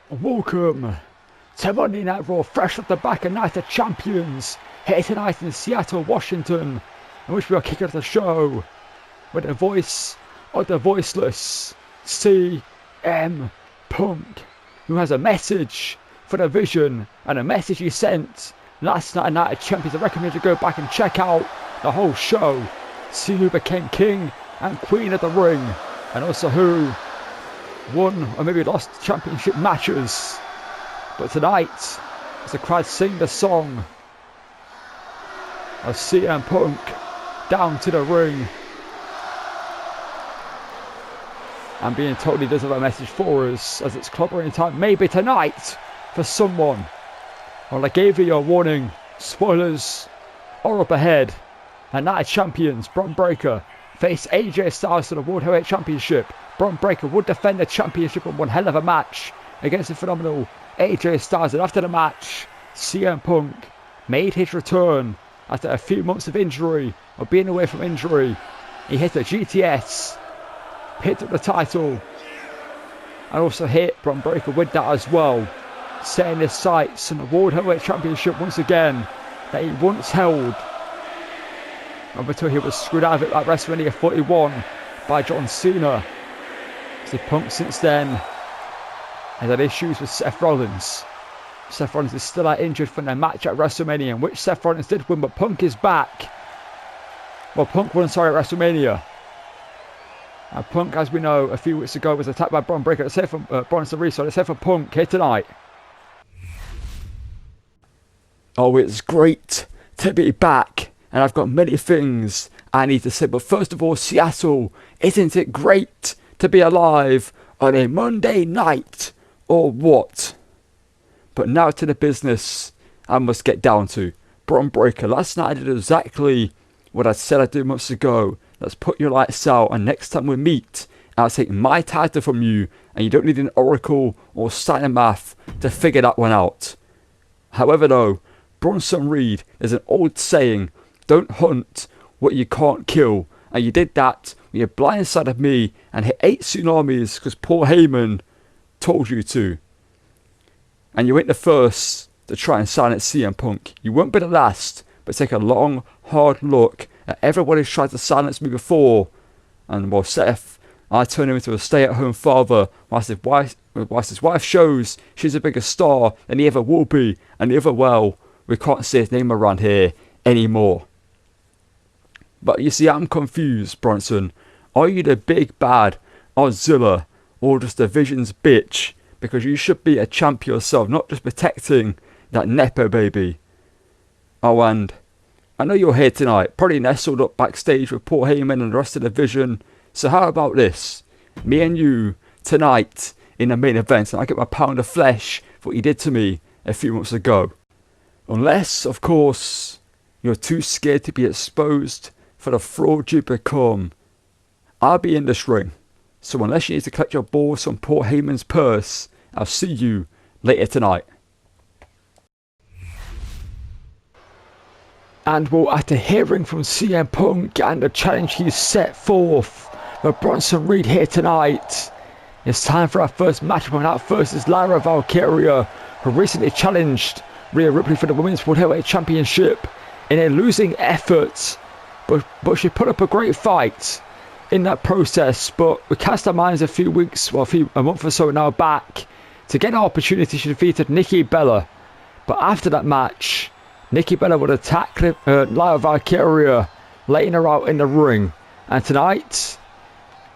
Welcome to Monday Night Raw, fresh off the back of Night of Champions, here tonight in Seattle, Washington, in which we are kicking off the show with the voice of the voiceless, CM Punk, who has a message for the Vision, and a message he sent last night at Night of Champions. I recommend you go back and check out the whole show, see who became King and Queen of the Ring, and also who won or maybe lost championship matches. But tonight, as the crowd sing the song of CM Punk down to the ring, and being told he does have a message for us, as it's clobbering time, maybe tonight, for someone. Well, I gave you your warning. Spoilers are up ahead. And Night of Champions, Bron Breakker faced AJ Styles for the World Heavyweight Championship. Bron Breakker would defend the championship in one hell of a match against the phenomenal AJ Styles. And after the match, CM Punk made his return after a few months of injury, or being away from injury. He hit the GTS, picked up the title, and also hit Bron Breakker with that as well, setting his sights on the World Heavyweight Championship once again that he once held, up until he was screwed out of it at WrestleMania 41 by John Cena. So Punk since then has had issues with Seth Rollins. Seth Rollins is still out injured from their match at WrestleMania, in which Seth Rollins did win, but Punk is back. Well, Punk won, sorry, at WrestleMania. And Punk, as we know, a few weeks ago was attacked by Bron Breakker. Let's hear from Bronson Reed. Let's hear from Punk here tonight. Oh, it's great to be back, and I've got many things I need to say. But first of all, Seattle, isn't it great to be alive on a Monday night, or what? But now to the business I must get down to. Bron Breakker, last night I did exactly what I said I'd do months ago. Let's put your lights out, and next time we meet, I'll take my title from you, and you don't need an oracle or sign math to figure that one out. However though, Bronson Reed, there's an old saying, don't hunt what you can't kill, and you did that when you blindsided me and hit 8 tsunamis because Paul Heyman told you to. And you ain't the first to try and silence CM Punk. You won't be the last, but take a long, hard look at everyone who's tried to silence me before. And while Seth, I turn him into a stay-at-home father whilst his wife shows she's a bigger star than he ever will be, and the other, well, we can't say his name around here anymore. But you see, I'm confused, Bronson. Are you the big bad Godzilla, or just the Vision's bitch? Because you should be a champ yourself, not just protecting that Nepo baby. Oh, and I know you're here tonight, probably nestled up backstage with Paul Heyman and the rest of the Vision. So how about this? Me and you tonight in the main event, and I get my pound of flesh for what you did to me a few months ago. Unless, of course, you're too scared to be exposed for the fraud you become. I'll be in this ring. So unless you need to collect your balls from Paul Heyman's purse, I'll see you later tonight. And well, after hearing from CM Punk and the challenge he's set forth with Bronson Reed here tonight, it's time for our first match. Coming out first is Lyra Valkyria, who recently challenged Rhea Ripley for the Women's World Heavyweight Championship in a losing effort. But she put up a great fight in that process. But we cast our minds a month or so now back to get an opportunity. She defeated Nikki Bella. But after that match, Nikki Bella would attack Lyra Valkyria, laying her out in the ring. And tonight,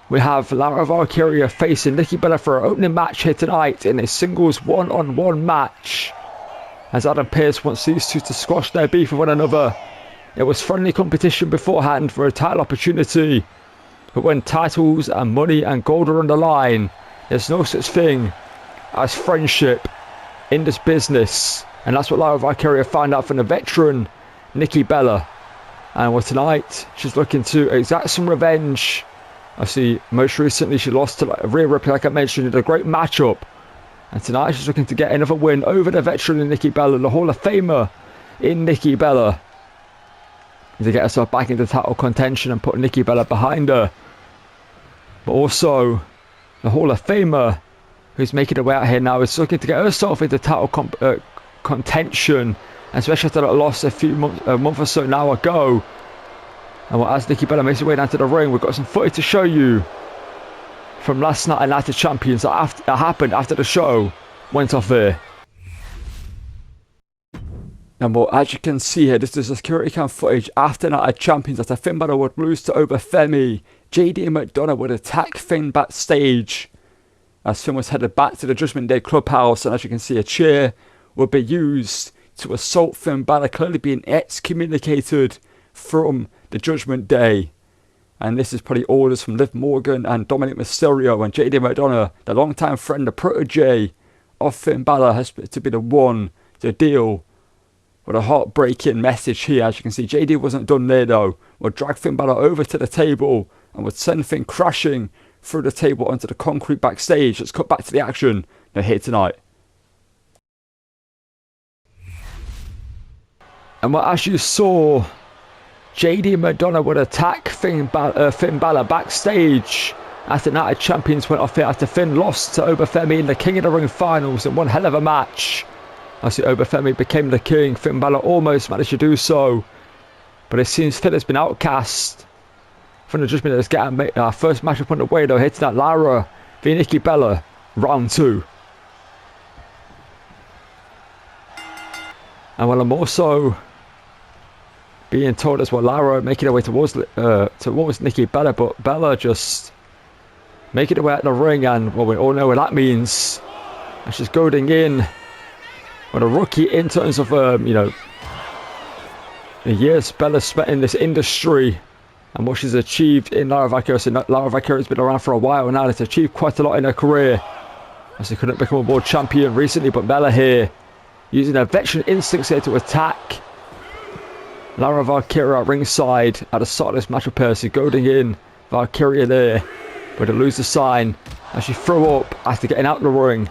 we have Lyra Valkyria facing Nikki Bella for her opening match here tonight in a singles one-on-one match, as Adam Pearce wants these two to squash their beef with one another. It was friendly competition beforehand for a title opportunity, but when titles and money and gold are on the line, there's no such thing as friendship in this business. And that's what Lyra Valkyria found out from the veteran Nikki Bella. And well, tonight she's looking to exact some revenge. I see most recently she lost to Rhea Ripley, like I mentioned, in a great matchup. And tonight she's looking to get another win over the veteran in Nikki Bella, the Hall of Famer in Nikki Bella, to get herself back into title contention and put Nikki Bella behind her. But also the Hall of Famer who's making her way out here now, is looking to get herself into title contention, especially after that loss a month or so now ago. And as Nikki Bella makes her way down to the ring, we've got some footage to show you from last night at Night of Champions that happened after the show went off there. And well, as you can see here, this is the security cam footage after Night of Champions, after Finn Balor would lose to Obafemi. JD McDonough would attack Finn backstage as Finn was headed back to the Judgment Day clubhouse, and as you can see, a chair would be used to assault Finn Balor, clearly being excommunicated from the Judgment Day. And this is probably orders from Liv Morgan and Dominic Mysterio, and JD McDonough, the longtime friend, the protege of Finn Balor, has to be the one to deal with a heartbreaking message here. As you can see, JD wasn't done there though. Would drag Finn Balor over to the table and would send Finn crashing through the table onto the concrete backstage. Let's cut back to the action now here tonight. And well, as you saw, JD McDonough would attack Finn Balor backstage after Night of Champions went off here after Finn lost to Obafemi in the King of the Ring finals in one hell of a match. As Obafemi became the king, Finn Balor almost managed to do so, but it seems Finn has been outcast from the Judgment Day. Let's get our first matchup on the way though. Here tonight, Lyra v Nikki Bella, round 2. And well, I'm also being told as well, Lyra making her way towards Nikki Bella, but Bella just making her way out the ring, and well, we all know what that means. And she's goading in with a rookie in terms of the years Bella spent in this industry and what she's achieved in Lyra Valkyria. So Lyra Valkyria has been around for a while now. It's achieved quite a lot in her career, as she couldn't become a world champion recently, but Bella here using her veteran instincts here to attack Lyra Valkyria at ringside at the start of this match with Percy, goading in Valkyria there, but to lose the sign as she threw up after getting out the ring.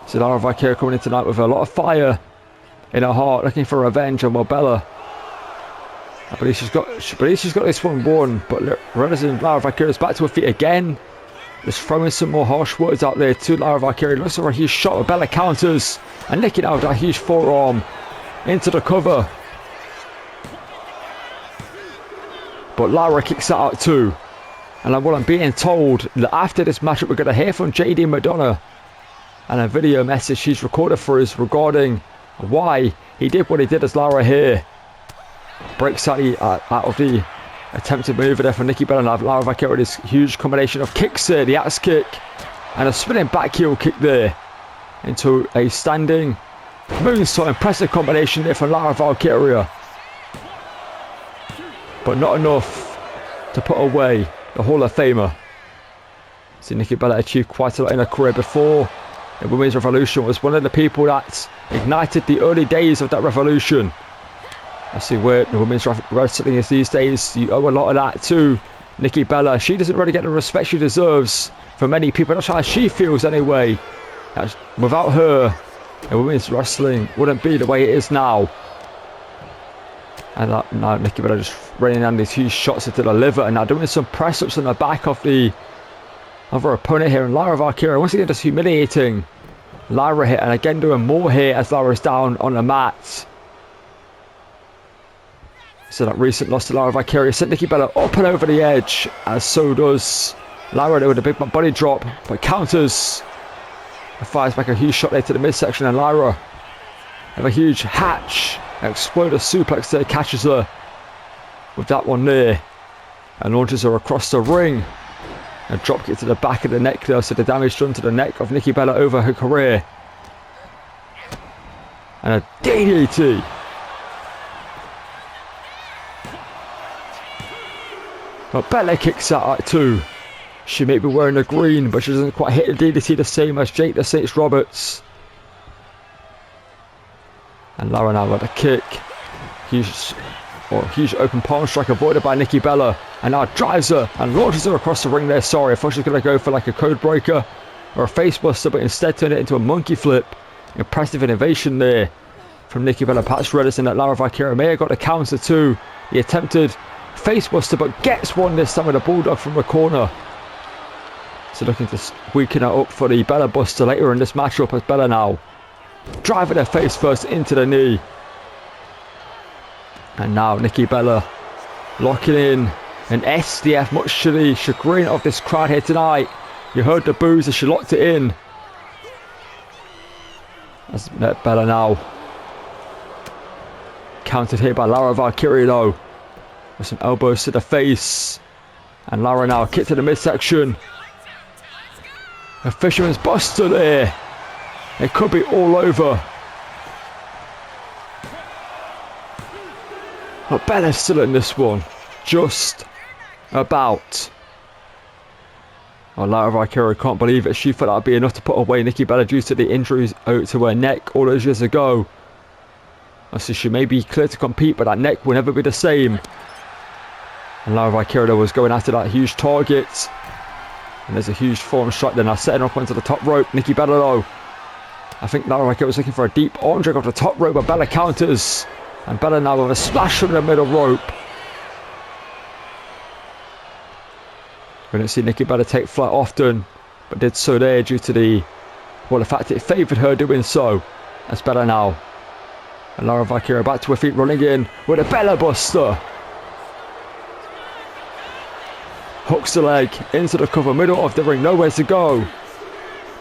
So Lyra Valkyria coming in tonight with a lot of fire in her heart, looking for revenge. And well, Bella, I believe she's got this one won, but Lyra Valkyria is back to her feet again, just throwing some more harsh words out there to Lyra Valkyria. Looks for a huge shot, but Bella counters and nicking out that huge forearm into the cover. But Lyra kicks that out too. And what I'm being told that after this matchup, we're going to hear from JD McDonough and a video message she's recorded for us regarding why he did what he did, as Lyra here breaks out of the attempted maneuver there from Nikki Bella. And Lyra Valkyria with this huge combination of kicks here, the axe kick and a spinning back heel kick there into a standing moonsault. Impressive combination there from Lyra Valkyria, but not enough to put away the Hall of Famer. See, Nikki Bella achieved quite a lot in her career before. The Women's Revolution was one of the people that ignited the early days of that revolution. I see where the women's wrestling is these days. You owe a lot of that to Nikki Bella. She doesn't really get the respect she deserves from many people. That's how she feels anyway. Without her, the women's wrestling wouldn't be the way it is now. And now Nikki Bella just raining down these huge shots into the liver, and now doing some press-ups on the back of her opponent here. And Lyra Valkyria once again just humiliating Lyra here, and again doing more here as Lyra's down on the mat. So that recent loss to Lyra Valkyria sent Nikki Bella up and over the edge, as so does Lyra there with a big body drop, but counters and fires back a huge shot there to the midsection. And Lyra have a huge hatch, an exploder suplex there, catches her with that one there and launches her across the ring. A drop kick to the back of the neck there, so the damage done to the neck of Nikki Bella over her career. And a DDT. But Bella kicks out too. She may be wearing the green, but she doesn't quite hit the DDT the same as Jake the Snake Roberts. And Lyra now with a kick. Huge open palm strike avoided by Nikki Bella. And now drives her and launches her across the ring there. Sorry, I thought she was going to go for like a code breaker or a face buster, but instead turned it into a monkey flip. Impressive innovation there from Nikki Bella. Pat's reticent that Lyra Valkyria may have got the counter too. The attempted face buster, but gets one this time with a bulldog from the corner So looking to weaken her up for the Bella Buster later in this matchup as Bella now driving her face first into the knee. And now Nikki Bella locking in an SDF, much to the chagrin of this crowd here tonight. You heard the boos as she locked it in. As Bella now countered here by Lyra Valkyria though, with some elbows to the face. And Lyra now kick to the midsection. A fisherman's buster there. It could be all over. But Bella's still in this one. Just about. Oh, Lyra Valkyria can't believe it. She thought that would be enough to put away Nikki Bella due to the injuries to her neck all those years ago. So she may be clear to compete, but that neck will never be the same. And Lyra Valkyria was going after that huge target. And there's a huge forearm strike there now, setting up onto the top rope. Nikki Bella though, I think Lyra Valkyria was looking for a deep arm drag off the top rope, but Bella counters. And Bella now with a splash from the middle rope. We don't see Nikki Bella take flight often, but did so there due to the fact it favoured her doing so. That's Bella now. And Lyra Valkyria back to her feet, running in with a Bella Buster. Hooks the leg into the cover, middle of the ring, nowhere to go.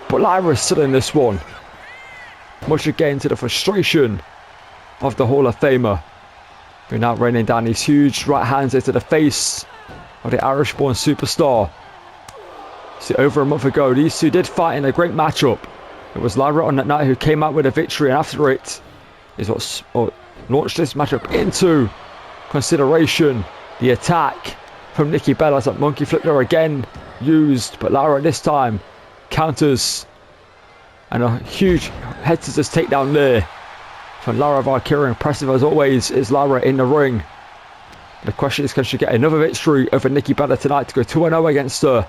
But Lyra is still in this one. Much again to the frustration of the Hall of Famer, who now raining down these huge right hands into the face of the Irish-born superstar. See, over a month ago, these two did fight in a great matchup. It was Lyra on that night who came out with a victory, and after it is what launched this matchup into consideration. The attack from Nikki Bella, that monkey flip there again used, but Lyra this time counters, and a huge head scissors takedown there from Lyra Valkyria. Impressive as always is Lyra in the ring. The question is, can she get another victory over Nikki Bella tonight to go 2-0 against her?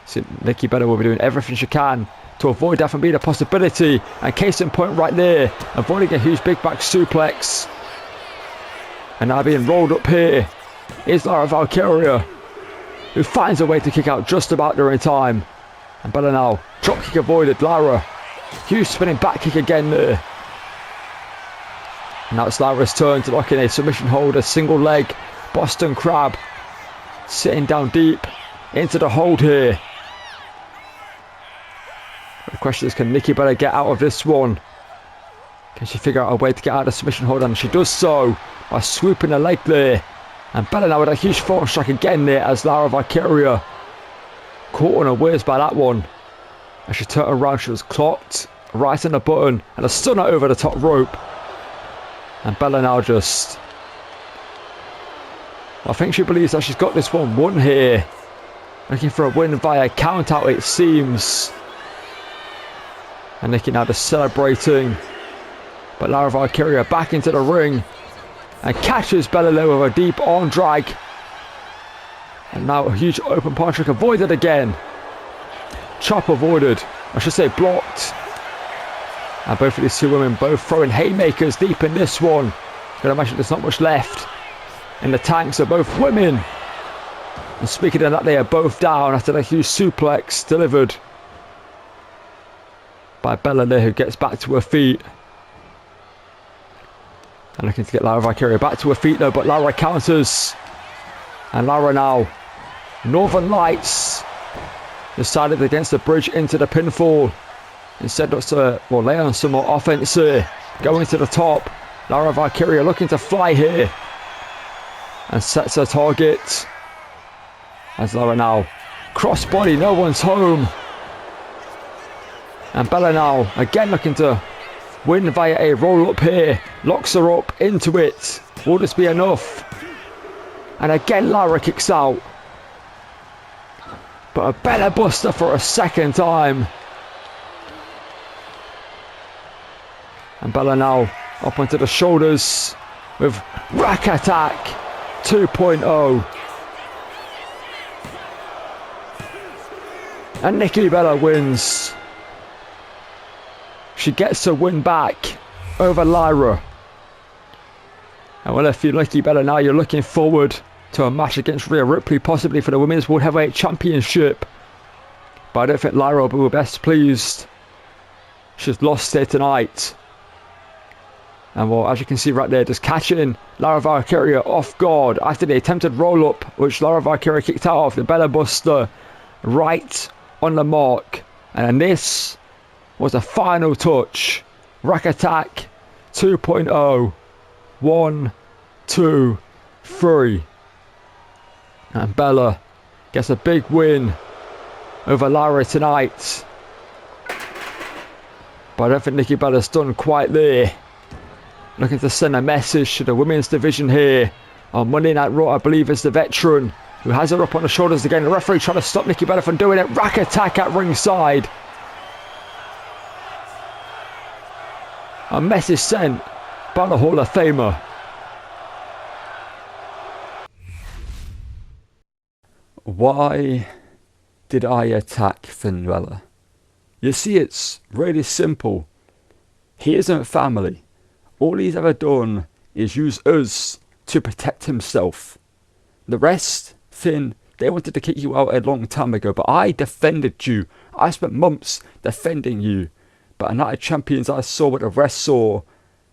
So Nikki Bella will be doing everything she can to avoid that from being a possibility. And case in point right there, avoiding a huge big back suplex. And now being rolled up here is Lyra Valkyria, who finds a way to kick out just about there in time. And Bella now drop kick avoided. Lyra, huge spinning back kick again there. And now it's Lyra's turn to lock in a submission hold, a single leg Boston Crab, sitting down deep into the hold here. The question is, can Nikki Bella get out of this one? Can she figure out a way to get out of the submission hold? And she does so by swooping the leg there. And Bella now with a huge forearm strike again there as Lyra Valkyria caught unawares by that one. As she turned around, she was clocked right on the button and a stunner over the top rope. And Bella now just, I think she believes that she's got this one won here. Looking for a win via count out, it seems. And Nikki now just celebrating. But Lyra Valkyria back into the ring and catches Bella low with a deep arm drag. And now a huge open punch trick avoided again. Chop avoided, I should say blocked. And both of these two women both throwing haymakers deep in this one. I can imagine there's not much left in the tanks of both women. And speaking of that, they are both down after the huge suplex delivered by Bella there, who gets back to her feet. And looking to get Lyra Valkyria back to her feet though, but Lyra counters. And Lyra now, Northern Lights, decided against the bridge into the pinfall. Instead looks to lay on some more offense here. Going to the top. Lyra Valkyria looking to fly here. And sets her target. As Lyra now crossbody, no one's home. And Bella now again looking to win via a roll up here. Locks her up into it. Will this be enough? And again Lyra kicks out. But a Bella Buster for a second time. And Bella now up onto the shoulders with Rack Attack 2.0. And Nikki Bella wins. She gets a win back over Lyra. And well, if you're Nikki Bella now, you're looking forward to a match against Rhea Ripley, possibly for the Women's World Heavyweight Championship. But I don't think Lyra will be best pleased. She's lost here tonight. And well, as you can see right there, just catching Lyra Valkyria off guard after the attempted roll-up, which Lyra Valkyria kicked out of the Bella Buster right on the mark. And this was the final touch. Rack Attack 2.0. 1, 2, 3. And Bella gets a big win over Lyra tonight. But I don't think Nikki Bella's done quite there. Looking to send a message to the women's division here on Monday Night Raw. I believe is the veteran who has her up on the shoulders again. The referee trying to stop Nikki Bella from doing it. Rack Attack at ringside. A message sent by the Hall of Famer. Why did I attack Finn Balor? You see, it's really simple. He isn't family. All he's ever done is use us to protect himself. The rest, Finn, they wanted to kick you out a long time ago, but I defended you. I spent months defending you. But a Night of Champions, I saw what the rest saw,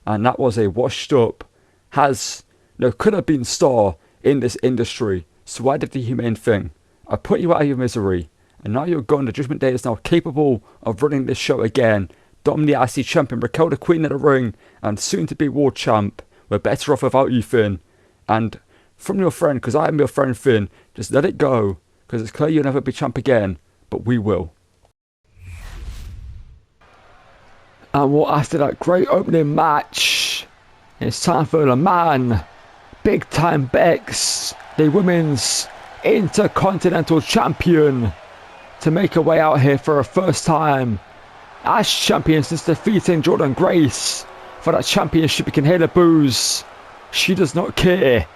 and that was a washed up, could have been star in this industry. So I did the humane thing. I put you out of your misery, and now you're gone. The Judgment Day is now capable of running this show again. Dom the IC champion, Raquel the Queen of the Ring, and soon to be World Champ. We're better off without you, Finn. And from your friend, because I am your friend, Finn, just let it go, because it's clear you'll never be champ again, but we will. And well, after that great opening match, it's time for the man, Big Time Bex, the women's Intercontinental Champion, to make her way out here for her first time as champion since defeating Jordynne Grace for that championship. You can hear the boos. She does not care.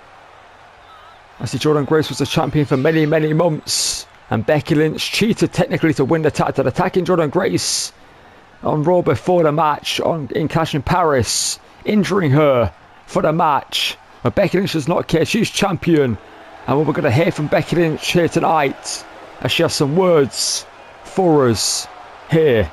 I see Jordynne Grace was the champion for many, many months, and Becky Lynch cheated technically to win the title, attacking Jordynne Grace on Raw before the match in Clash in Paris, injuring her for the match. But Becky Lynch does not care. She's champion, and we're going to hear from Becky Lynch here tonight as she has some words for us here.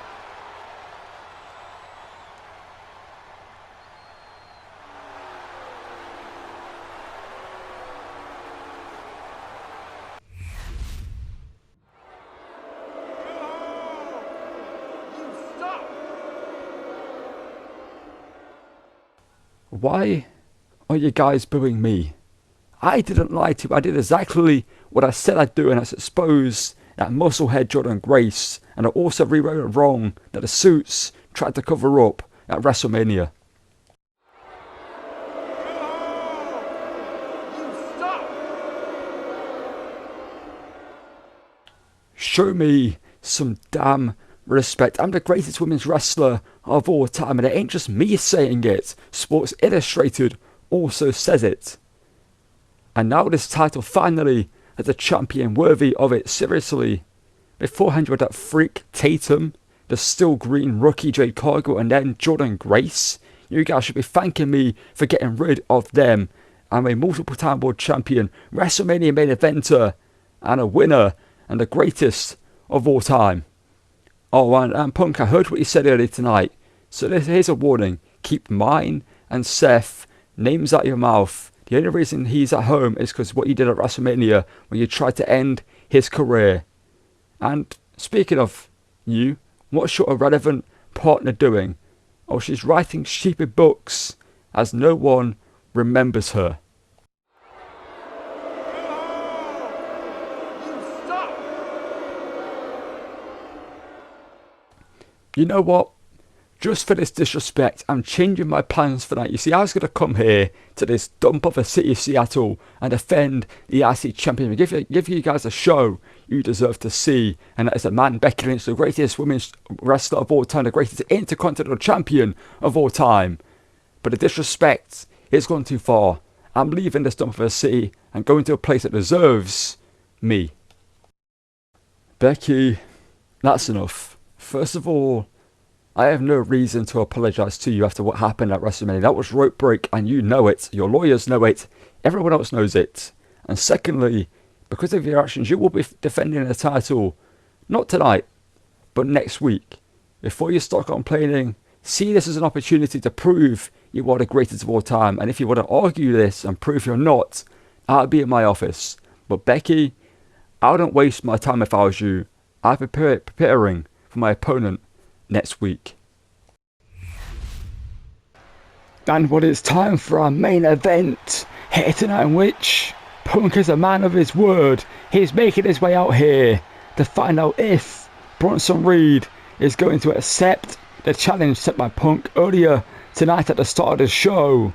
Why are you guys booing me? I didn't lie to you. I did exactly what I said I'd do, and I exposed that musclehead Jordynne Grace, and I also rewrote it wrong that the suits tried to cover up at WrestleMania. Show me some damn respect. I'm the greatest women's wrestler of all time, and it ain't just me saying it. Sports Illustrated also says it. And now this title finally has a champion worthy of it. Seriously, beforehand you had that freak Tatum, the still green rookie Jade Cargill, and then Jordynne Grace. You guys should be thanking me for getting rid of them. I'm a multiple time world champion, WrestleMania main eventer, and a winner, and the greatest of all time. Oh, and Punk, I heard what you said earlier tonight. So here's a warning. Keep mine and Seth names out your mouth. The only reason he's at home is because what you did at WrestleMania when you tried to end his career. And speaking of you, what's your irrelevant partner doing? Oh, she's writing stupid books as no one remembers her. You know what? Just for this disrespect, I'm changing my plans for that. You see, I was going to come here to this dump of a city of Seattle and defend the IC champion. Give you guys a show you deserve to see. And that is a man, Becky Lynch, the greatest women's wrestler of all time, the greatest intercontinental champion of all time. But the disrespect is gone too far. I'm leaving this dump of a city and going to a place that deserves me. Becky, that's enough. First of all, I have no reason to apologise to you after what happened at WrestleMania. That was rope break, and you know it. Your lawyers know it. Everyone else knows it. And secondly, because of your actions, you will be defending the title Not tonight, but next week. Before you start complaining, see this as an opportunity to prove you are the greatest of all time. And if you want to argue this and prove you're not, I'll be in my office. But Becky, I wouldn't waste my time if I was you. I'll be preparing for my opponent next week. And what it's time for our main event here tonight, in which Punk is a man of his word. He's making his way out here to find out if Bronson Reed is going to accept the challenge set by Punk earlier tonight at the start of the show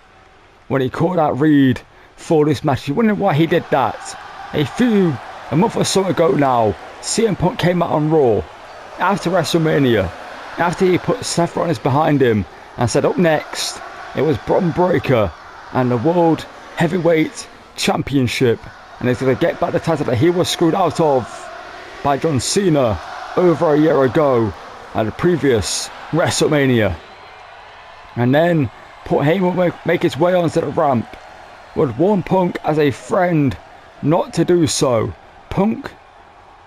when he called out Reed for this match. You wonder why he did that. A month or so ago now, CM Punk came out on Raw after WrestleMania, after he put Seth Rollins behind him, and said up next it was Bron Breakker and the World Heavyweight Championship, and he's going to get back the title that he was screwed out of by John Cena over a year ago at the previous WrestleMania. And then Paul Heyman would make his way onto the ramp, would warn Punk as a friend not to do so. Punk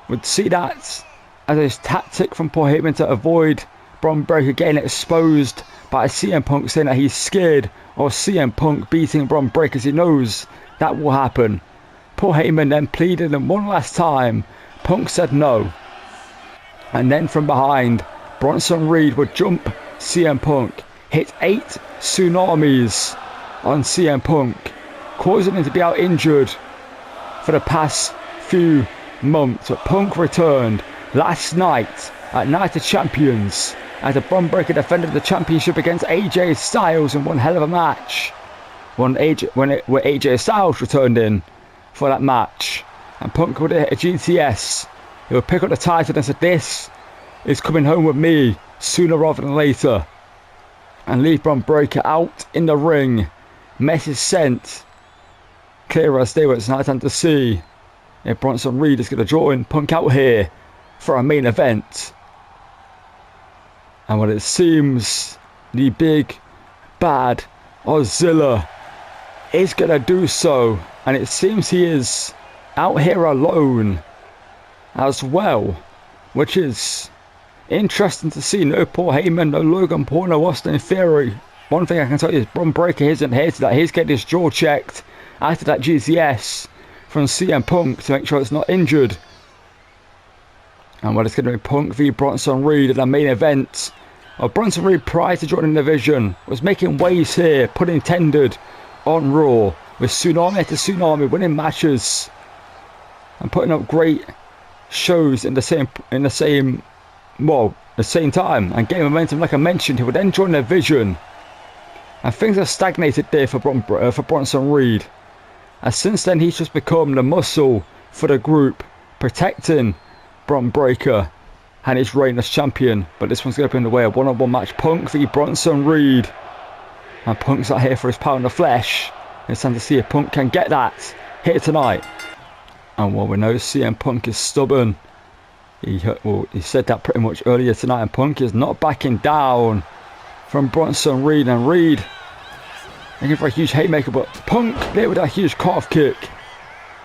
would see that as a tactic from Paul Heyman to avoid Bron Breakker getting exposed by CM Punk, saying that he's scared of CM Punk beating Bron Breakker because he knows that will happen. Paul Heyman then pleaded him one last time. Punk said no. And then from behind, Bronson Reed would jump CM Punk, hit 8 tsunamis on CM Punk, causing him to be out injured for the past few months. But Punk returned last night at Night of Champions after Bron Breakker defended the championship against AJ Styles in one hell of a match. Where AJ Styles returned in for that match, and Punk would hit a GTS. He would pick up the title and said, "This is coming home with me sooner rather than later," and leave Bron Breakker out in the ring. Message sent clear as day, but it's night time to see if Bronson Reed is going to join Punk out here for our main event. And what it seems, the big bad Ozilla is going to do so, and it seems he is out here alone as well, which is interesting to see. No Paul Heyman, no Logan Paul, no Austin Theory. One thing I can tell you is Bron Breakker isn't here to that. He's getting his jaw checked after that GTS from CM Punk to make sure it's not injured. And what it's going to be Punk v Bronson Reed in the main event. Bronson Reed, prior to joining the division, was making waves here, put intended on Raw with tsunami to tsunami, winning matches and putting up great shows in the same time and getting momentum. Like I mentioned, he would then join the division, and things have stagnated there for Bronson Reed. And since then, he's just become the muscle for the group, protecting Bron Breakker and his reign as champion. But this one's going to be in the way of one-on-one match. Punk v Bronson Reed. And Punk's out here for his power in the flesh. It's time to see if Punk can get that here tonight. And while we know CM Punk is stubborn, he said that pretty much earlier tonight, and Punk is not backing down from Bronson Reed. And Reed looking for a huge haymaker, but Punk there with that huge calf kick.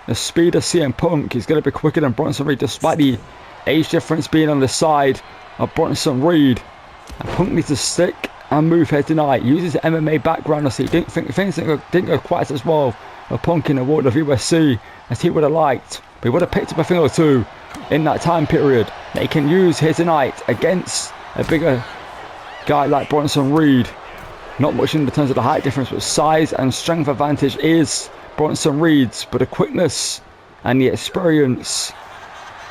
The speed of CM Punk is going to be quicker than Bronson Reed, despite the age difference being on the side of Bronson Reed. And Punk needs to stick and move here tonight. Uses the MMA background, so things didn't go quite as well for Punk in the world of USC as he would have liked. But he would have picked up a thing or two in that time period that he can use here tonight against a bigger guy like Bronson Reed. Not much in terms of the height difference, but size and strength advantage is Bronson Reed's. But the quickness and the experience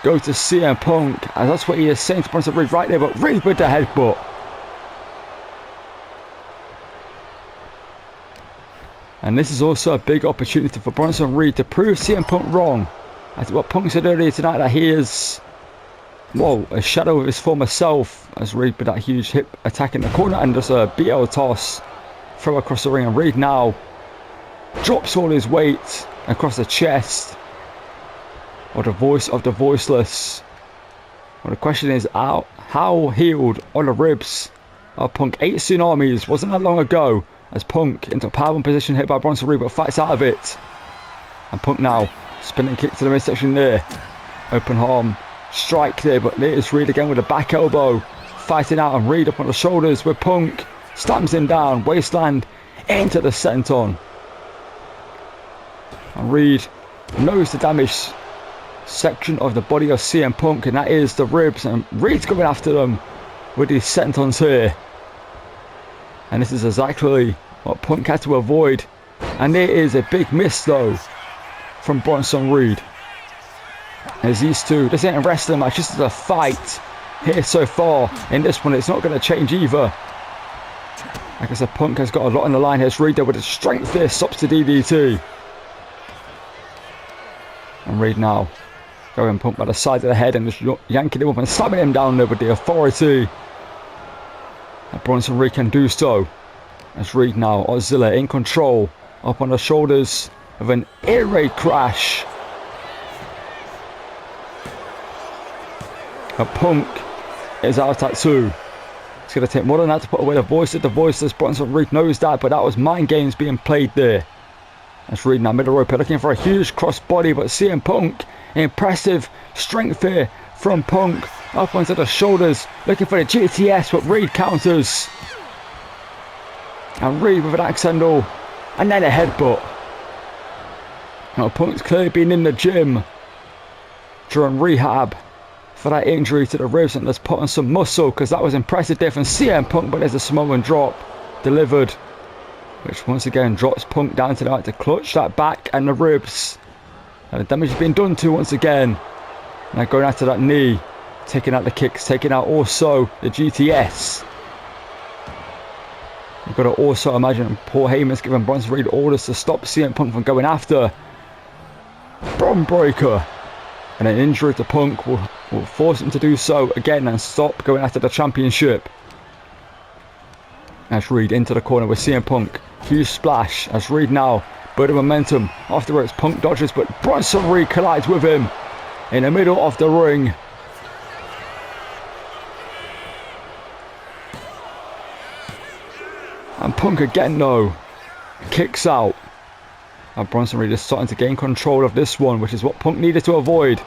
go to CM Punk, and that's what he is saying to Bronson Reed right there. But Reed with the headbutt. And this is also a big opportunity for Bronson Reed to prove CM Punk wrong. As what Punk said earlier tonight, that he is, a shadow of his former self, as Reed with that huge hip attack in the corner and just a BL toss throw across the ring. And Reed now drops all his weight across the chest of the voice of the voiceless. Well, the question is, how healed are the ribs of Punk? 8 tsunamis wasn't that long ago, as Punk into a power position hit by Bronson Reed, but fights out of it. And Punk now spinning kick to the midsection there. Open arm strike there, but there's Reed again with a back elbow. Fighting out, and Reed up on the shoulders with Punk. Stamps him down, waistland into the senton. And Reed knows the damage section of the body of CM Punk, and that is the ribs, and Reed's coming after them with these sentons here. And this is exactly what Punk had to avoid. And there is a big miss though from Bronson Reed. As these two, this ain't a wrestling match, this is a fight here so far. In this one, it's not going to change either. Like I said, Punk has got a lot on the line here. It's Reed there with a strength there, stops the DDT. And Reed now going Punk by the side of the head and just yanking him up and slamming him down there with the authority. And Bronson Reed can do so. As Reed now, Godzilla in control, up on the shoulders of an air raid crash. And Punk is out of that too. It's going to take more than that to put away the voice of the voiceless. Bronson Reed knows that, but that was mind games being played there. That's Reed now, middle rope, looking for a huge cross body, but CM Punk, impressive strength here from Punk, up onto the shoulders, looking for the GTS, but Reed counters. And Reed with an axe handle, and then a headbutt. Now Punk's clearly been in the gym during rehab for that injury to the ribs, and let's put on some muscle, because that was impressive there from CM Punk, but there's a Samoan drop delivered, which once again drops Punk down to the right to clutch that back and the ribs. And the damage has been done to once again. Now going after that knee, taking out the kicks, taking out also the GTS. You've got to also imagine Paul Heyman's giving Bronson Reed orders to stop CM Punk from going after Bron Breaker. And an injury to Punk will force him to do so again and stop going after the championship. As Reed into the corner with CM Punk. Huge splash as Reed now building momentum. Afterwards Punk dodges, but Bronson Reed collides with him in the middle of the ring. And Punk again though kicks out. And Bronson Reed is starting to gain control of this one, which is what Punk needed to avoid.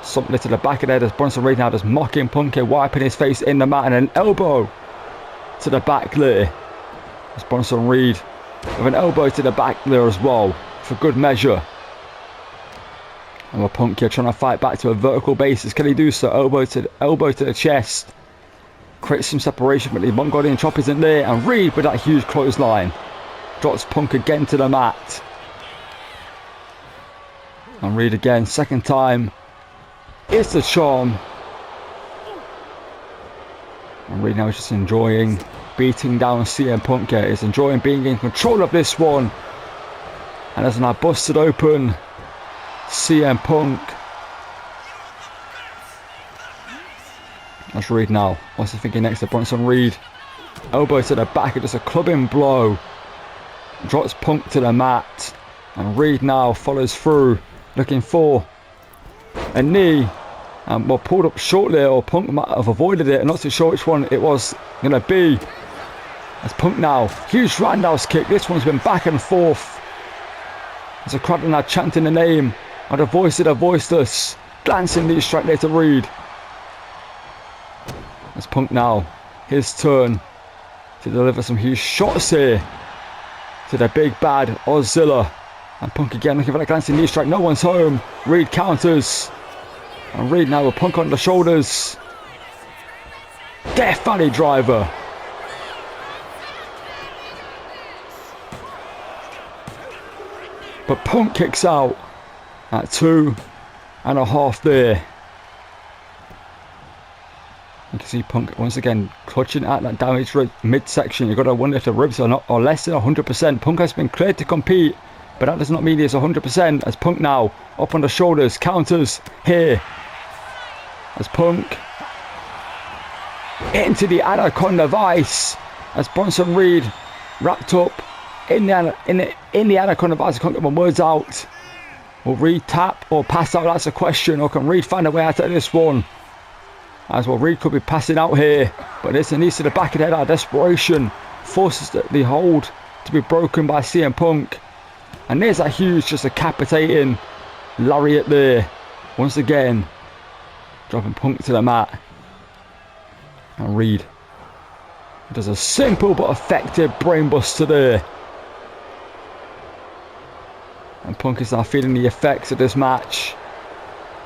Something to the back of the head as Bronson Reed now just mocking Punk here, wiping his face in the mat, and an elbow to the back there. As Bronson Reed with an elbow to the back there as well, for good measure. And with Punk here trying to fight back to a vertical basis. Can he do so? Elbow to the chest. Creates some separation, but the Mongolian chop isn't there. And Reed with that huge clothesline drops Punk again to the mat. And Reed again, second time. It's the charm. And Reed now is just enjoying beating down CM Punk here. He's enjoying being in control of this one. And as now busted open CM Punk. That's Reed now. What's he thinking next to Bronson Reed? Elbow to the back and just a clubbing blow. Drops Punk to the mat. And Reed now follows through, looking for a knee. And well, pulled up short there, or Punk might have avoided it. I'm not too sure which one it was going to be. As Punk now, huge roundhouse kick. This one's been back and forth. There's a crowd now chanting the name of the voice of the voiceless. Glancing knee straight there to Reed. As Punk now, his turn to deliver some huge shots here to the big bad Godzilla. And Punk again looking for that glancing knee strike. No one's home. Reed counters. And Reed now with Punk on the shoulders. Death Valley driver. But Punk kicks out at 2.5 there. You can see Punk once again clutching at that damaged midsection. You've got to wonder if the ribs are not or less than 100%. Punk has been cleared to compete, but that does not mean he's 100%. As Punk now up on the shoulders, counters here. As Punk into the Anaconda Vice. As Bronson Reed wrapped up in the Anaconda Vice. I can't get my words out. Will Reed tap or pass out? That's a question. Or can Reed find a way out of this one? As well, Reed could be passing out here, but this needs to the back of the head out of desperation. Forces the hold to be broken by CM Punk. And there's that huge, just decapitating lariat there. Once again, dropping Punk to the mat. And Reed does a simple but effective brainbuster there. And Punk is now feeling the effects of this match.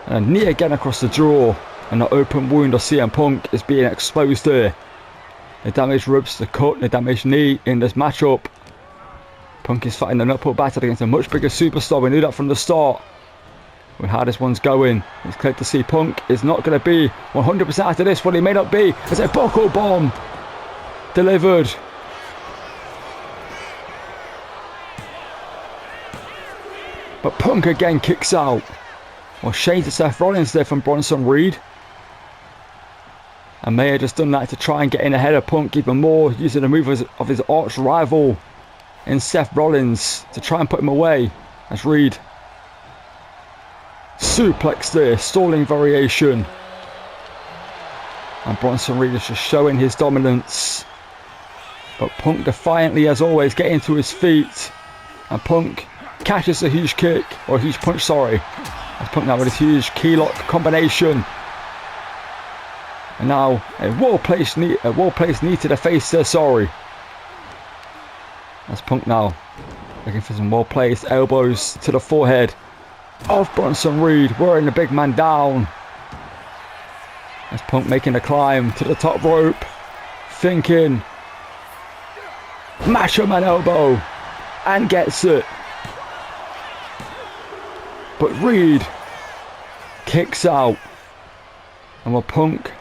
And a knee again across the jaw. And the open wound of CM Punk is being exposed there. The damaged ribs, the cut, the damaged knee in this matchup. Punk is fighting an uphill battle against a much bigger superstar. We knew that from the start. With how this one's going, it's clear to see Punk is not going to be 100% after this one. He may not be. It's a buckle bomb delivered. But Punk again kicks out. Well, shame to Seth Rollins there from Bronson Reed. And may have just done that to try and get in ahead of Punk even more, using the move of his arch rival in Seth Rollins to try and put him away. As Reed suplex there, stalling variation. And Bronson Reed is just showing his dominance. But Punk defiantly, as always, getting to his feet. And Punk catches a huge kick, or a huge punch, sorry. As Punk now with his huge key lock combination. And now a well-placed knee to the face there, sorry. That's Punk now looking for some well-placed elbows to the forehead of Bronson Reed, wearing the big man down. As Punk making the climb to the top rope, thinking Macho Man elbow, and gets it. But Reed kicks out, and while Punk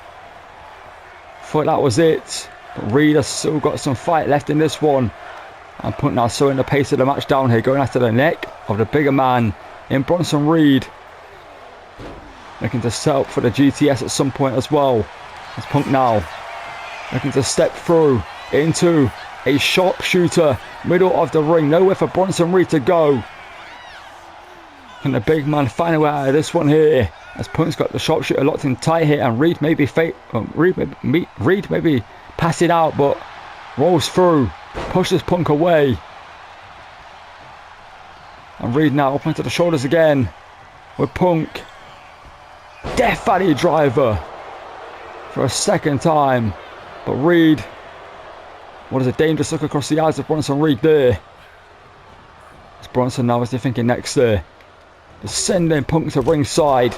thought that was it, but Reed has still got some fight left in this one. And Punk now slowing the pace of the match down here, going after the neck of the bigger man in Bronson Reed. Looking to set up for the GTS at some point as well. As Punk now looking to step through into a sharpshooter, middle of the ring. Nowhere for Bronson Reed to go. Can the big man find a way out of this one here? As Punk's got the sharpshooter locked in tight here, and Reed maybe Reed maybe pass it out, but rolls through, pushes Punk away. And Reed now up onto the shoulders again with Punk. Death Valley driver for a second time. But Reed, what is a dangerous look across the eyes of Bronson Reed there. As Bronson now is thinking next there. Sending Punk to ringside.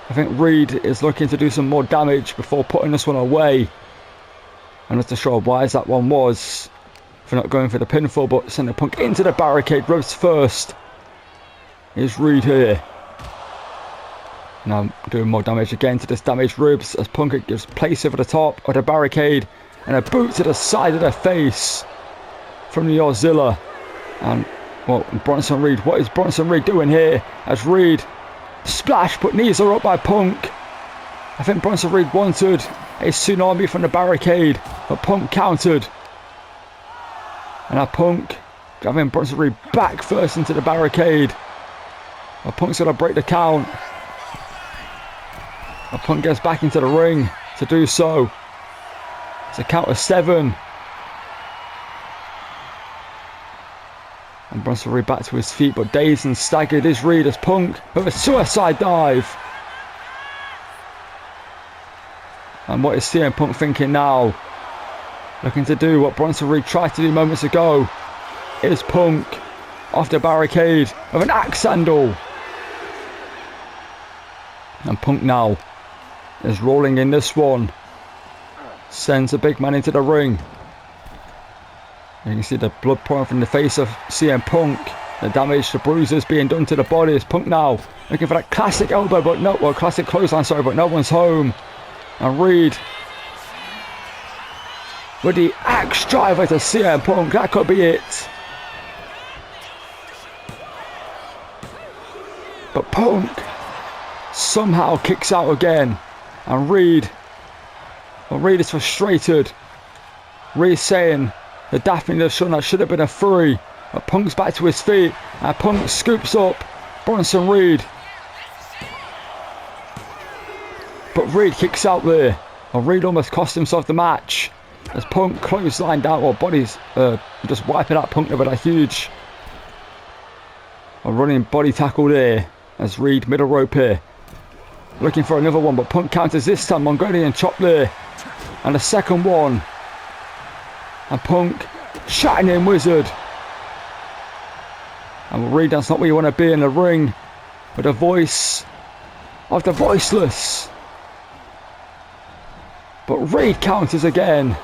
I think Reed is looking to do some more damage before putting this one away. I'm not too sure why that one was, for not going for the pinfall, but sending Punk into the barricade, ribs first. Here's Reed here. Now doing more damage again to this damaged ribs as Punk gives place over the top of the barricade, and a boot to the side of the face from the Auxilla. And well, Bronson Reed, what is Bronson Reed doing here? As Reed splash, but knees are up by Punk. I think Bronson Reed wanted a tsunami from the barricade, but Punk countered. And now Punk having Bronson Reed back first into the barricade. Well, Punk's going to break the count. Well, Punk gets back into the ring to do so. It's a count of 7. And Bronson Reed back to his feet, but dazed and staggered is Reed as Punk with a suicide dive. And what is CM Punk thinking now? Looking to do what Bronson Reed tried to do moments ago. Is Punk off the barricade with an axe handle. And Punk now is rolling in this one. Sends the big man into the ring. You can see the blood pouring from the face of CM Punk. The damage, the bruises being done to the body. Is Punk now looking for that classic elbow, but no, well, classic clothesline, sorry, but no one's home. And Reed with the axe driver to CM Punk. That could be it. But Punk somehow kicks out again. And Reed, well, Reed is frustrated. Reed saying the Daphne the Sun, that should have been a 3. But Punk's back to his feet. And Punk scoops up Bronson Reed. But Reed kicks out there. And Reed almost cost himself the match. As Punk clotheslined out, or bodies just wiping out Punk with a huge running body tackle there. As Reed middle rope here. Looking for another one, but Punk counters this time. Mongolian chop there. And a second one. And Punk, shining wizard. And Reed, that's not where you want to be in the ring. With the voice of the voiceless. But Reed counters again.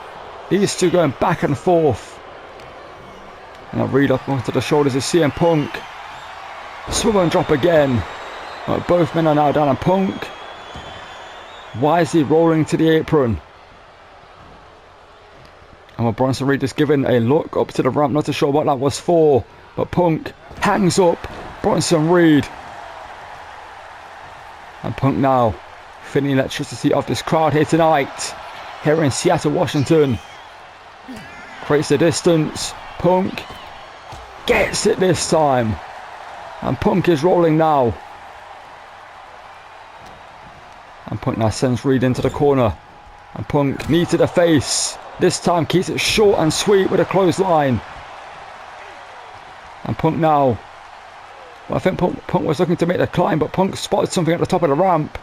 These two going back and forth. And I Reed up onto the shoulders of CM Punk. Swivel and drop again. But both men are now down on Punk. Wisely rolling to the apron. And Bronson Reed is giving a look up to the ramp. Not too sure what that was for. But Punk hangs up Bronson Reed. And Punk now feeling the electricity of this crowd here tonight. Here in Seattle, Washington. Creates the distance. Punk gets it this time. And Punk is rolling now. And Punk now sends Reed into the corner. And Punk knee to the face. This time keeps it short and sweet with a clothesline. And Punk now. Well, I think Punk was looking to make the climb, but Punk spotted something at the top of the ramp.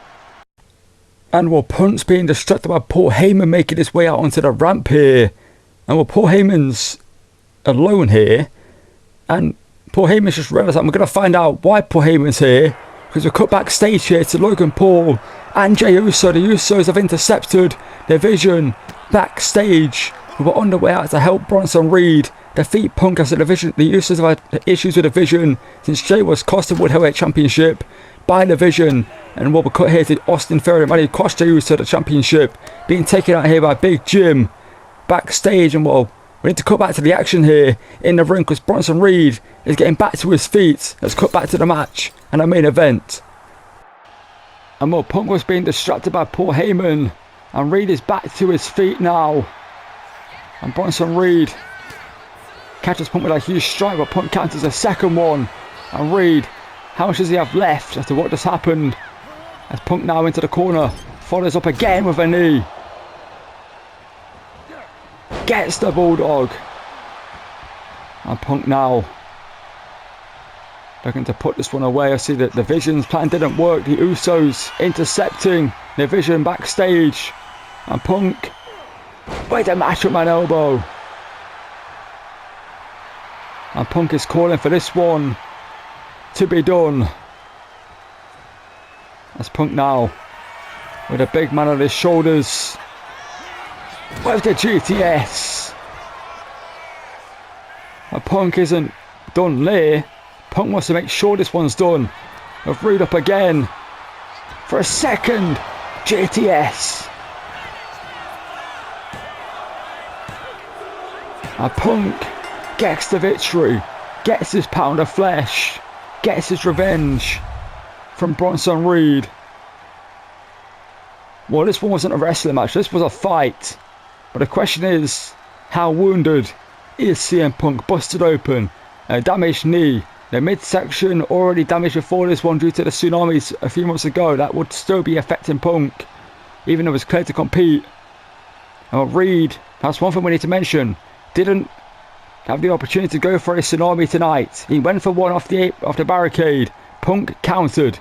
And while Punk's being distracted by Paul Heyman making his way out onto the ramp here. And while Paul Heyman's alone here. And Paul Heyman's just realised that we're going to find out why Paul Heyman's here. Because we cut backstage here to Logan Paul and Jey Uso. The Usos have intercepted their vision backstage. We were on the way out to help Bronson Reed defeat Punk as the division. The Usos have had issues with the Vision since Jey was cost the World Heavyweight Championship by the Vision. And what we cut here to Austin Theory, and cost Jey Uso the championship, being taken out here by Big Jim backstage. And well, we need to cut back to the action here in the ring because Bronson Reed is getting back to his feet. Let's cut back to the match and the main event. And while Punk was being distracted by Paul Heyman, and Reed is back to his feet now. And Bronson Reed catches Punk with a huge strike, but Punk counters a second one. And Reed, how much does he have left after what just happened? As Punk now into the corner, follows up again with a knee. Gets the Bulldog. And Punk now looking to put this one away. I see that the Vision's plan didn't work. The Usos intercepting the Vision backstage. And Punk with a match with an elbow. And Punk is calling for this one to be done. That's Punk now with a big man on his shoulders with the GTS. But Punk isn't done there. Punk wants to make sure this one's done. With Reed up again for a second GTS. And Punk gets the victory, gets his pound of flesh, gets his revenge from Bronson Reed. Well, this one wasn't a wrestling match, this was a fight. But the question is, how wounded is CM Punk? Busted open, a damaged knee, the midsection already damaged before this one due to the tsunamis a few months ago. That would still be affecting Punk, even though it was clear to compete. And Reed, that's one thing we need to mention, didn't have the opportunity to go for a tsunami tonight. He went for one off the barricade. Punk countered.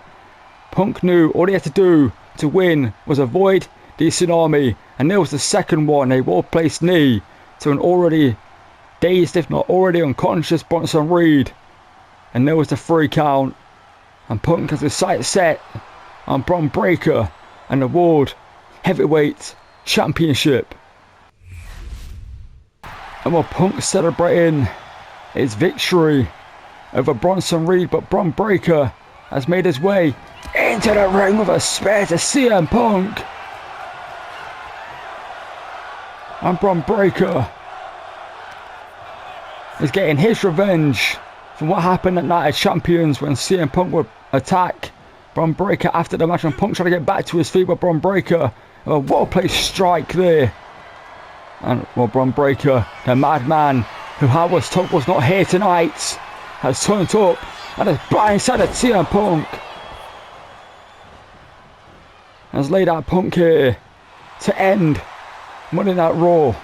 Punk knew all he had to do to win was avoid the tsunami, and there was the second one, a well-placed knee to an already dazed, if not already unconscious, Bronson Reed. And there was the 3 count, and Punk has his sights set on Bron Breakker and the World Heavyweight Championship. And while Punk celebrating his victory over Bronson Reed, but Bron Breakker has made his way into the ring with a spear to CM Punk. And Bron Breakker is getting his revenge from what happened at Night of Champions when CM Punk would attack Bron Breakker after the match, and Punk trying to get back to his feet with Bron Breakker. A well-placed strike there. And well, Bron Breakker, the madman who I was told was not here tonight, has turned up and has blindsided CM Punk. Has laid out Punk here to end Monday Night Raw.